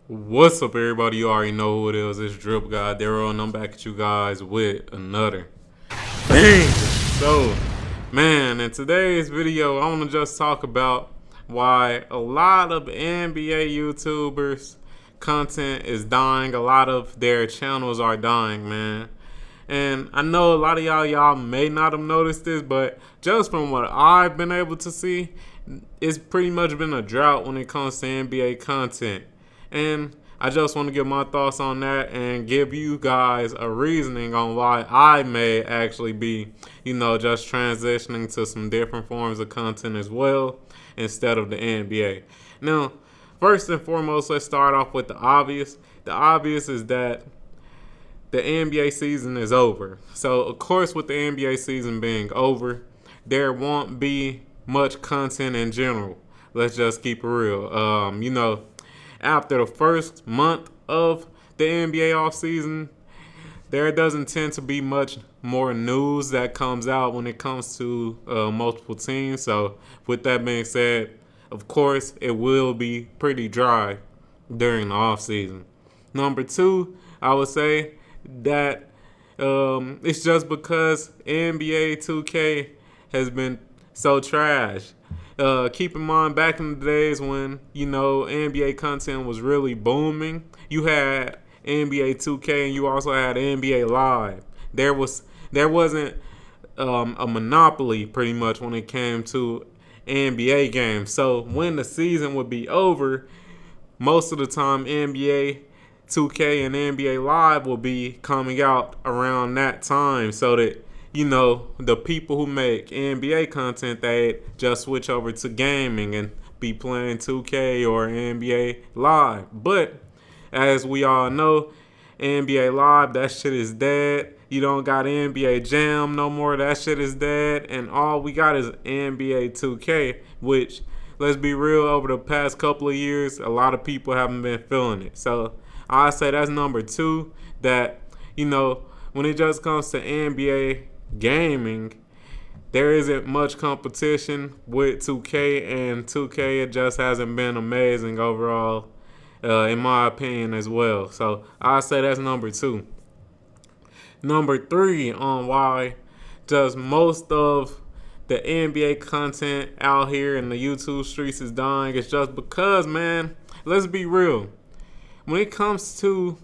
What's up, everybody? You already know who it is. It's Drip God Daryl, and I'm back at you guys with another bang. So, man, in today's video, I want to just talk about why a lot of NBA YouTubers' content is dying. A lot of their channels are dying, man. And I know a lot of y'all may not have noticed this, but just from what I've been able to see, it's pretty much been a drought when it comes to NBA content. And I just want to give my thoughts on that and give you guys a reasoning on why I may actually be, just transitioning to some different forms of content as well instead of the NBA. Now, first and foremost, let's start off with the obvious. The obvious is that the NBA season is over. So, of course, with the NBA season being over, there won't be much content in general. Let's just keep it real. After the first month of the NBA offseason, there doesn't tend to be much more news that comes out when it comes to multiple teams. So, with that being said, of course, it will be pretty dry during the offseason. Number two, I would say that it's just because NBA 2K has been so trash. Keep in mind, back in the days when NBA content was really booming, you had NBA 2K and you also had NBA Live. There wasn't a monopoly pretty much when it came to NBA games. So when the season would be over, most of the time NBA 2K and NBA Live will be coming out around that time, so that the people who make NBA content, they just switch over to gaming and be playing 2K or NBA Live. But as we all know, NBA Live, that shit is dead. You don't got NBA Jam no more. That shit is dead. And all we got is NBA 2K, which, let's be real, over the past couple of years, a lot of people haven't been feeling it. So I say that's number two, that, when it just comes to NBA gaming, there isn't much competition with 2K, and 2K, it just hasn't been amazing overall, in my opinion as well. So I say that's number two. Number three on why just most of the NBA content out here in the YouTube streets is dying is just because, man, let's be real. When it comes to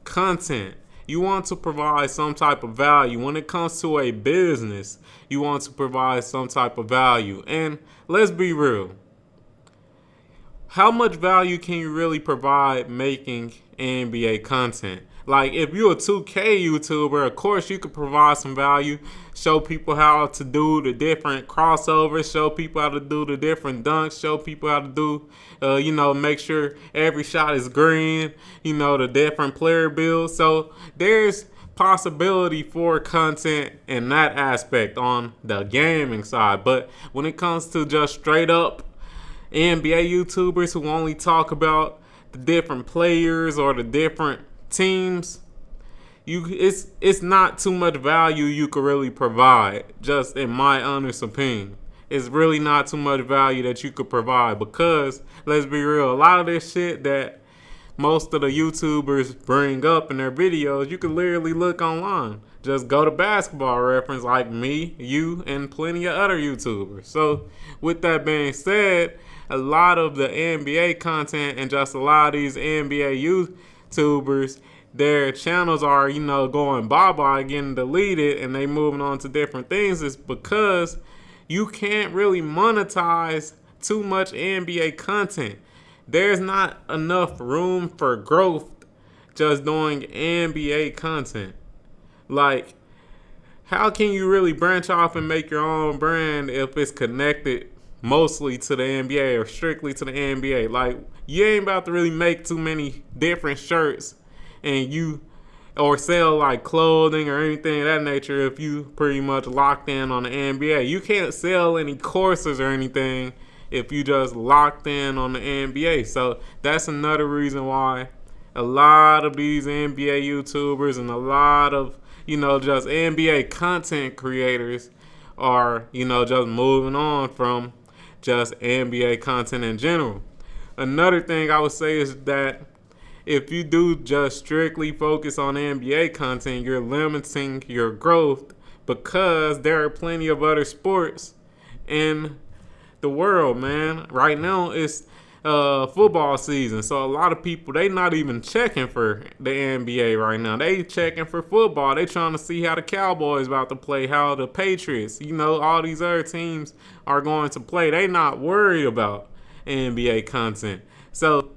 content, you want to provide some type of value. When it comes to a business, you want to provide some type of value. And let's be real. How much value can you really provide making NBA content? Like, if you're a 2K YouTuber, of course you could provide some value, show people how to do the different crossovers, show people how to do the different dunks, show people how to do, make sure every shot is green, the different player builds. So there's possibility for content in that aspect on the gaming side. But when it comes to just straight up NBA YouTubers who only talk about the different players or the different teams, it's not too much value you could really provide. Just in my honest opinion, it's really not too much value that you could provide, because let's be real, a lot of this shit that most of the YouTubers bring up in their videos, you can literally look online. Just go to Basketball Reference, like me, you, and plenty of other YouTubers. So with that being said, a lot of the NBA content and just a lot of these NBA YouTubers, their channels are, going bye-bye, getting deleted, and they moving on to different things, is because you can't really monetize too much NBA content. There's not enough room for growth just doing NBA content. Like, how can you really branch off and make your own brand if it's connected mostly to the NBA or strictly to the NBA? Like, you ain't about to really make too many different shirts or sell like clothing or anything of that nature if you pretty much locked in on the NBA. You can't sell any courses or anything if you just locked in on the NBA. So that's another reason why a lot of these NBA YouTubers and a lot of, just NBA content creators are, just moving on from just NBA content in general. Another thing I would say is that if you do just strictly focus on NBA content, you're limiting your growth because there are plenty of other sports in the world, man. Right now it's football season, so a lot of people, they not even checking for the NBA right now. They checking for football. They trying to see how the Cowboys about to play, how the Patriots, all these other teams are going to play. They not worried about NBA content. So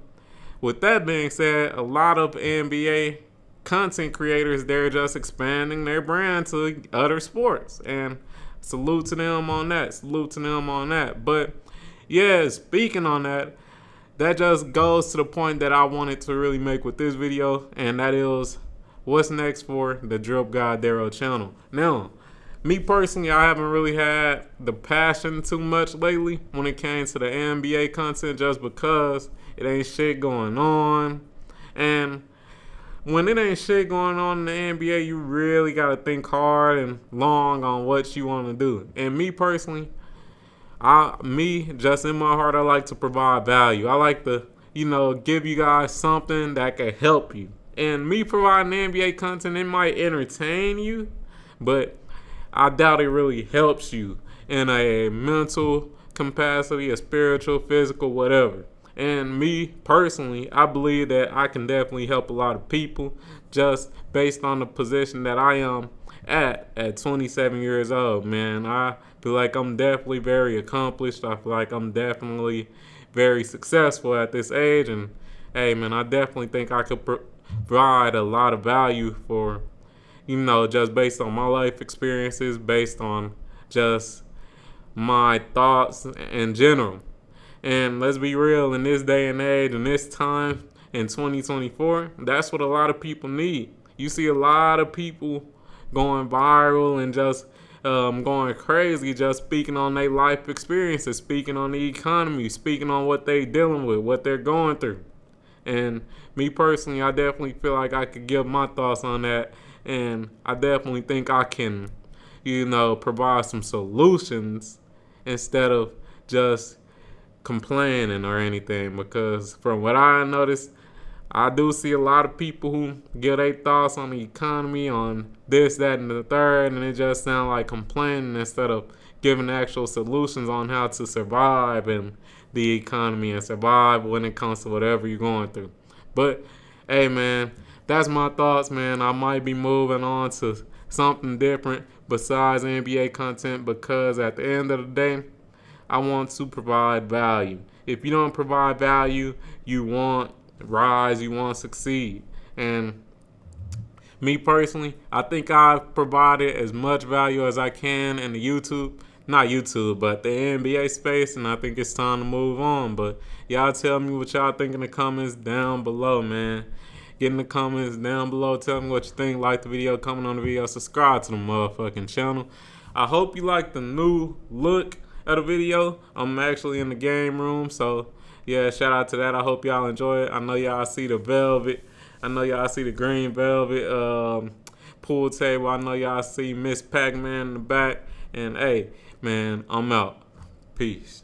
with that being said, a lot of NBA content creators, they're just expanding their brand to other sports, and salute to them on that. But yeah, speaking on that, that just goes to the point that I wanted to really make with this video, and that is what's next for the Drip God Daryl channel. Now, me personally, I haven't really had the passion too much lately when it came to the NBA content, just because it ain't shit going on. And when it ain't shit going on in the NBA, you really got to think hard and long on what you want to do. And me personally, just in my heart, I like to provide value. I like to, give you guys something that can help you. And me providing NBA content, it might entertain you, but I doubt it really helps you in a mental capacity, a spiritual, physical, whatever. And me personally, I believe that I can definitely help a lot of people just based on the position that I am at 27 years old, man. I feel like I'm definitely very accomplished. I feel like I'm definitely very successful at this age. And hey, man, I definitely think I could provide a lot of value for, just based on my life experiences, based on just my thoughts in general. And let's be real, in this day and age, in this time, in 2024, that's what a lot of people need. You see a lot of people going viral and just going crazy, just speaking on their life experiences, speaking on the economy, speaking on what they dealing with, what they're going through. And me personally, I definitely feel like I could give my thoughts on that. And I definitely think I can, provide some solutions instead of just complaining or anything, because from what I noticed, I do see a lot of people who give their thoughts on the economy, on this, that, and the third, and it just sounds like complaining instead of giving actual solutions on how to survive in the economy and survive when it comes to whatever you're going through. But hey, man, that's my thoughts, man. I might be moving on to something different besides NBA content, because at the end of the day, I want to provide value. If you don't provide value, you won't rise, you won't succeed. And me personally, I think I've provided as much value as I can in the not YouTube, but the NBA space, and I think it's time to move on. But y'all tell me what y'all think in the comments down below, man. Get in the comments down below. Tell me what you think. Like the video, comment on the video, subscribe to the motherfucking channel. I hope you like the new look of the video. I'm actually in the game room, so yeah, shout out to that. I hope y'all enjoy it. I know y'all see the velvet. I know y'all see the green velvet pool table. I know y'all see Miss Pac-Man in the back. And hey, man, I'm out. Peace.